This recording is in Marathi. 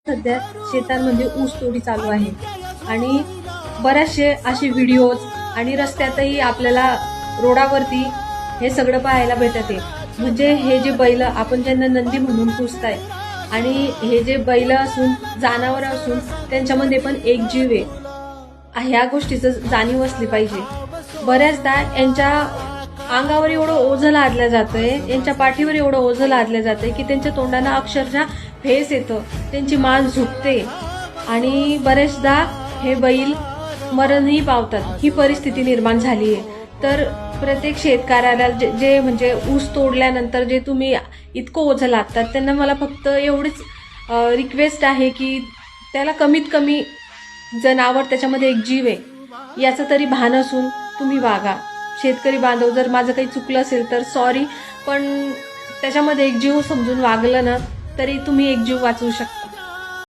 सध्या शेतांमध्ये ऊसतोडी चालू आहे आणि बरेचसे असे व्हिडिओज आणि रस्त्यातही आपल्याला रोडावरती हे सगळं पाहायला भेटत आहे. म्हणजे हे जे बैल आपण ज्यांना नंदी म्हणून पुजताय आणि हे जे बैल असून जनावर असून त्यांच्यामध्ये पण एक जीव आहे, ह्या गोष्टीचं जाणीव असली पाहिजे. बऱ्याचदा यांच्या अंगावर एवढं ओझं लादलं जातंय, यांच्या पाठीवर एवढं ओझं लादलं जातंय की त्यांच्या तोंडाला अक्षरशः फेस येतं, त्यांची मान झुकते आणि बरेचदा हे बैल मरणही पावतात. ही परिस्थिती निर्माण झाली आहे. तर प्रत्येक शेतकऱ्याला जे म्हणजे ऊस तोडल्यानंतर जे तुम्ही इतकं ओझं लादतात त्यांना मला फक्त एवढीच रिक्वेस्ट आहे की त्याला कमीत कमी जनावर त्याच्यामध्ये एक जीव आहे याचं तरी भान असून तुम्ही वागा. शेतकरी बांधव, जर माझं काही चुकलं असेल तर सॉरी, पण त्याच्यामध्ये एक जीव समजून वागलं ना तरी तुम्ही एक जीव वाचवू शकता.